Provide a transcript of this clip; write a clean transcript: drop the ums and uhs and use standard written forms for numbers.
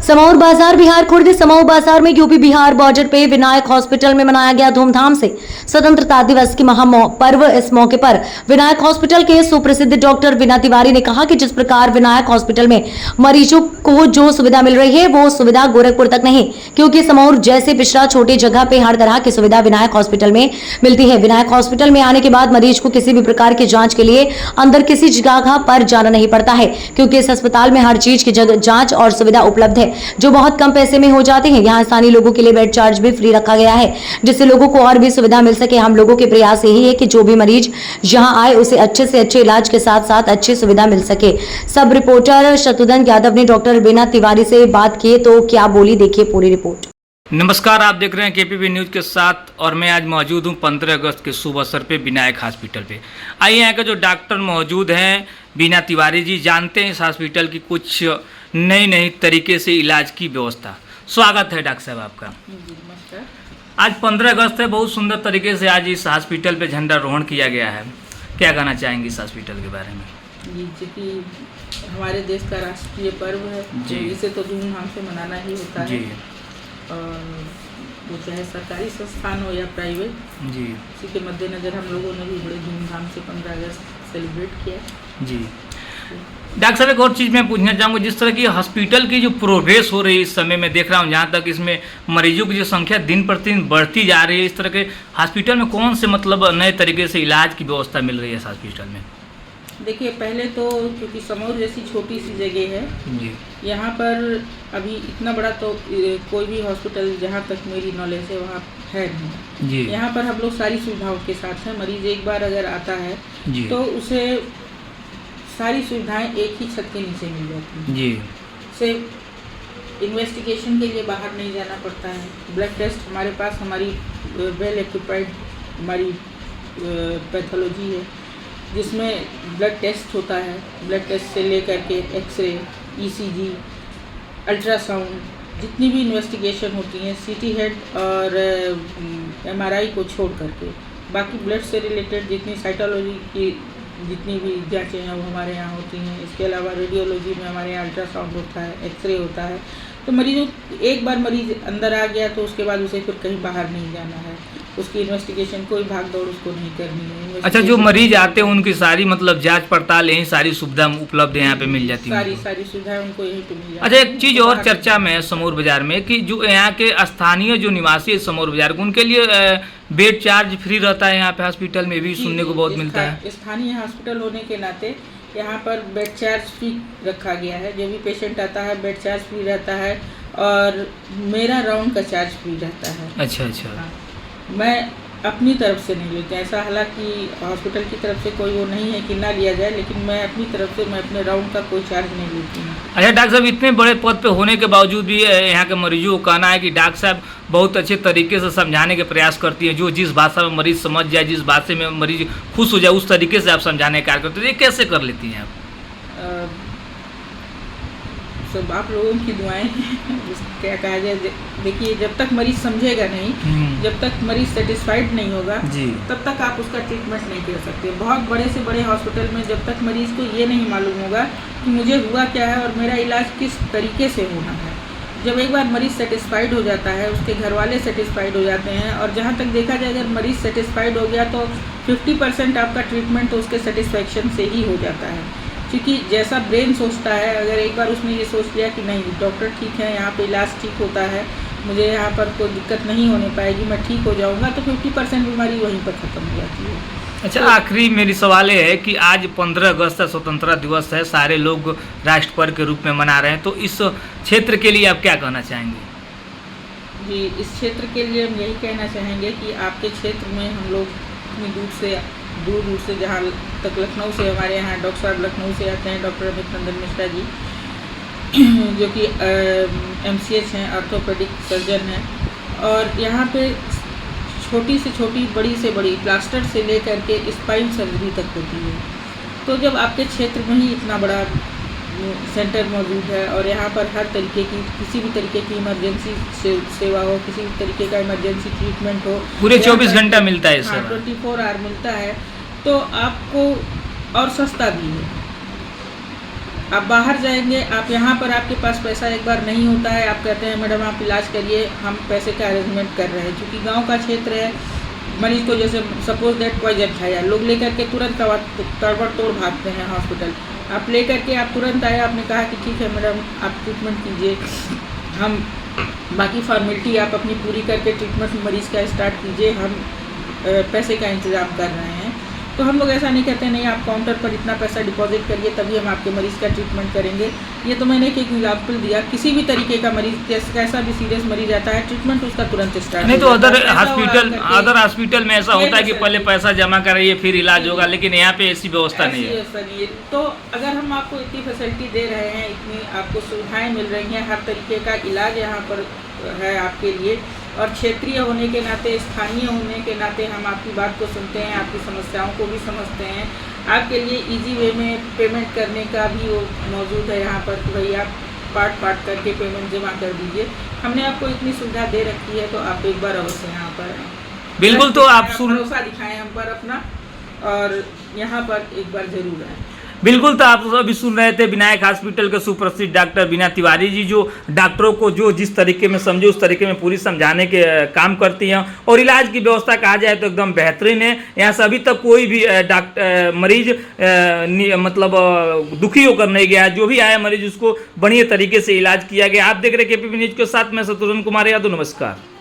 समौर बाजार बिहार खुर्द समौर बाजार में यूपी बिहार बॉर्डर पे विनायक हॉस्पिटल में मनाया गया धूमधाम से स्वतंत्रता दिवस की महापर्व। इस मौके पर विनायक हॉस्पिटल के सुप्रसिद्ध डॉक्टर वीना तिवारी ने कहा कि जिस प्रकार विनायक हॉस्पिटल में मरीजों को जो सुविधा मिल रही है वो सुविधा गोरखपुर तक नहीं, क्योंकि समौर जैसे पिछड़ा छोटी जगह पे हर तरह की सुविधा विनायक हॉस्पिटल में मिलती है। विनायक हॉस्पिटल में आने के बाद मरीज को किसी भी प्रकार की जांच के लिए अंदर किसी जगह पर जाना नहीं पड़ता है, क्योंकि इस अस्पताल में हर चीज की जांच और सुविधा उपलब्ध है जो बहुत कम पैसे में हो जाते हैं। यहाँ स्थानीय लोगों के लिए बेड चार्ज भी फ्री रखा गया है, जिससे लोगों को और भी सुविधा मिल सके। हम लोगों के प्रयास यही है कि जो भी मरीज यहाँ आए उसे अच्छे से अच्छे इलाज के साथ साथ अच्छी सुविधा मिल सके। सब रिपोर्टर शत्रुघ्न यादव ने डॉक्टर वीना तिवारी से बात की तो क्या बोली, देखिए पूरी रिपोर्ट। नमस्कार, आप देख रहे हैं केपीवी न्यूज़ के साथ और मैं आज मौजूद हूं 15 अगस्त के शुभ अवसर पे विनायक हॉस्पिटल पे। आइए यहाँ के जो डॉक्टर मौजूद हैं वीना तिवारी जी, जानते हैं इस हॉस्पिटल की कुछ नई तरीके से इलाज की व्यवस्था। स्वागत है डॉक्टर साहब आपका। नमस्कार। आज 15 अगस्त है, बहुत सुंदर तरीके से आज इस हॉस्पिटल पे झंडारोहण किया गया है। क्या कहना चाहेंगे इस हॉस्पिटल के बारे में? जी, क्योंकि हमारे देश का राष्ट्रीय पर्व है जी, इसे तो धूमधाम से मनाना ही होता है जी। और वो चाहे सरकारी संस्थान हो या प्राइवेट जी, इसी के मद्देनज़र हम लोगों ने भी बड़े धूमधाम से 15 अगस्त सेलिब्रेट किया जी। डॉक्टर साहब, एक और चीज़ मैं पूछना चाहूँगा, जिस तरह की हॉस्पिटल की जो प्रोग्रेस हो रही है इस समय मैं देख रहा हूँ, जहाँ तक इसमें मरीजों की जो संख्या दिन प्रतिदिन बढ़ती जा रही है, इस तरह के हॉस्पिटल में कौन से मतलब नए तरीके से इलाज की व्यवस्था मिल रही है इस हॉस्पिटल में? देखिए, पहले तो क्योंकि समौर जैसी छोटी सी जगह है जी, यहाँ पर अभी इतना बड़ा तो कोई भी हॉस्पिटल जहाँ तक मेरी नॉलेज है वहाँ है नहीं जी। यहाँ पर हम लोग सारी सुविधाओं के साथ हैं। मरीज एक बार अगर आता है जी, तो उसे सारी सुविधाएं एक ही छत के नीचे मिल जाती हैं जी। से इन्वेस्टिगेशन के लिए बाहर नहीं जाना पड़ता है। ब्लड टेस्ट हमारे पास, हमारी वेल एक्यूपाइड हमारी पैथोलॉजी है जिसमें ब्लड टेस्ट होता है। ब्लड टेस्ट से लेकर के एक्सरे, ईसीजी, अल्ट्रासाउंड, जितनी भी इन्वेस्टिगेशन होती हैं, सीटी हेड और एमआरआई को छोड़ करके बाकी ब्लड से रिलेटेड जितनी साइटोलॉजी की जितनी भी जांचें हैं वो हमारे यहाँ होती हैं। इसके अलावा रेडियोलॉजी में हमारे यहाँ अल्ट्रासाउंड होता है, एक्सरे होता है। तो मरीजों एक बार मरीज अंदर आ गया तो उसके बाद उसे फिर कहीं बाहर नहीं जाना है, उसकी इन्वेस्टिगेशन कोई भाग दौड़ उसको नहीं करनी है। अच्छा, जो मरीज आते हैं उनकी सारी मतलब जांच पड़ताल यहीं सारी सुविधा उपलब्ध यहाँ पे मिल जाती है? सारी सुविधाएं उनको यहीं पे मिल जाती है। अच्छा, एक चीज़ और चर्चा में है समौर बाजार में कि जो यहाँ के स्थानीय जो निवासी है समौर बाजार के, उनके लिए बेड चार्ज फ्री रहता है यहाँ पे हॉस्पिटल में, भी सुनने को बहुत मिलता है। स्थानीय हॉस्पिटल होने के नाते यहाँ पर बेड चार्ज फ्री रखा गया है। जो भी पेशेंट आता है बेड चार्ज फ्री रहता है और मेरा राउंड का चार्ज फ्री रहता है। अच्छा। हाँ, मैं अपनी तरफ से नहीं लेते ऐसा, हालांकि हॉस्पिटल की तरफ से कोई वो नहीं है कि ना लिया जाए, लेकिन मैं अपनी तरफ से मैं अपने राउंड का कोई चार्ज नहीं लेती हूँ। अच्छा डॉक्टर साहब, इतने बड़े पद पे होने के बावजूद भी यहाँ के मरीजों को कहना है कि डॉक्टर साहब बहुत अच्छे तरीके से समझाने के प्रयास करती हैं, जो जिस भाषा में मरीज समझ जाए, जिस भाषा में मरीज खुश हो जाए उस तरीके से आप समझाने का कार्य करते हैं। ये कैसे कर लेती हैं आप? सब आप लोगों की दुआएं क्या कहा जाए। देखिए, जब तक मरीज समझेगा नहीं, जब तक मरीज सेटिस्फाइड नहीं होगा तब तक आप उसका ट्रीटमेंट नहीं कर सकते। बहुत बड़े से बड़े हॉस्पिटल में जब तक मरीज को ये नहीं मालूम होगा कि मुझे हुआ क्या है और मेरा इलाज किस तरीके से होना है, जब एक बार मरीज सेटिस्फाइड हो जाता है, उसके घर वाले सेटिस्फाइड हो जाते हैं, और जहाँ तक देखा जाए अगर मरीज सेटिस्फाइड हो गया तो 50% आपका ट्रीटमेंट तो उसके सेटिस्फैक्शन से ही हो जाता है। क्योंकि जैसा ब्रेन सोचता है, अगर एक बार उसने ये सोच लिया कि नहीं डॉक्टर ठीक है, यहाँ पे इलाज ठीक होता है, मुझे यहाँ पर कोई दिक्कत नहीं होने पाएगी, मैं ठीक हो जाऊँगा, तो 50% बीमारी वहीं पर ख़त्म हो जाती है। अच्छा, तो आखिरी मेरी सवाल ये है कि आज 15 अगस्त स्वतंत्रता दिवस है, सारे लोग राष्ट्र पर्व के रूप में मना रहे हैं, तो इस क्षेत्र के लिए आप क्या कहना चाहेंगे? जी, इस क्षेत्र के लिए हम यही कहना चाहेंगे कि आपके क्षेत्र में हम लोग इतनी दूर से जहाँ तक लखनऊ से हमारे यहाँ डॉक्टर साहब लखनऊ से आते हैं, डॉक्टर अमित नंदन मिश्रा जी जो कि MCH हैं, ऑर्थोपेडिक सर्जन हैं, और यहाँ पे छोटी से छोटी, बड़ी से बड़ी, प्लास्टर से लेकर के स्पाइन सर्जरी तक होती है। तो जब आपके क्षेत्र में ही इतना बड़ा सेंटर मौजूद है और यहाँ पर हर तरीके की, किसी भी तरीके की इमरजेंसी सेवा हो, किसी भी तरीके का इमरजेंसी ट्रीटमेंट हो, पूरे 24 घंटा मिलता है सर। 24 आवर मिलता है, तो आपको और सस्ता भी है। आप बाहर जाएंगे, आप यहाँ पर आपके पास पैसा एक बार नहीं होता है, आप कहते हैं मैडम आप इलाज करिए, हम पैसे का अरेंजमेंट कर रहे हैं। क्योंकि गांव का क्षेत्र है, मरीज को जैसे सपोज दैट पॉइजन खाया, लोग लेकर के तुरंत तड़बड़ तोड़ भागते हैं हॉस्पिटल। आप लेकर के आप तुरंत आए, आपने कहा कि ठीक है मैडम आप ट्रीटमेंट कीजिए, हम बाकी फॉर्मेलिटी आप अपनी पूरी करके ट्रीटमेंट मरीज़ का स्टार्ट कीजिए, हम पैसे का इंतज़ाम कर रहे हैं। तो हम लोग ऐसा नहीं कहते नहीं आप काउंटर पर इतना पैसा डिपॉजिट करिए तभी हम आपके मरीज़ का ट्रीटमेंट करेंगे। ये तो मैंने एक एग्जाम्पल दिया, किसी भी तरीके का मरीज़ कैसा भी सीरियस मरीज आता है, ट्रीटमेंट उसका तुरंत स्टार्ट नहीं तो अदर हॉस्पिटल में ऐसा होता है कि पहले पैसा जमा कराइए फिर इलाज होगा, लेकिन यहाँ पे ऐसी व्यवस्था नहीं है। तो अगर हम आपको इतनी फैसिलिटी दे रहे हैं, इतनी आपको सुविधाएं मिल रही हैं, हर तरीके का इलाज यहाँ पर है आपके लिए, और क्षेत्रीय होने के नाते, स्थानीय होने के नाते हम आपकी बात को सुनते हैं, आपकी समस्याओं को भी समझते हैं। आपके लिए इजी वे में पेमेंट करने का भी वो मौजूद है यहाँ पर कि भाई आप पार्ट करके पेमेंट जमा कर दीजिए। हमने आपको इतनी सुविधा दे रखी है, तो आप एक बार अवश्य यहाँ पर आएं। बिल्कुल, तो आप भरोसा दिखाएं हम पर अपना, और यहाँ पर एक बार जरूर आएं। बिल्कुल, तो आप अभी सुन रहे थे विनायक हॉस्पिटल के सुप्रसिद्ध डॉक्टर बीना तिवारी जी, जो डॉक्टरों को जो जिस तरीके में समझे उस तरीके में पूरी समझाने के काम करती हैं, और इलाज की व्यवस्था कहा जाए तो एकदम बेहतरीन है। यहाँ से अभी तक कोई भी मरीज मतलब दुखी होकर नहीं गया, जो भी आया मरीज उसको बढ़िया तरीके से इलाज किया गया। आप देख रहे KPP न्यूज के साथ मैं शत्रुघ्न कुमार यादव, नमस्कार।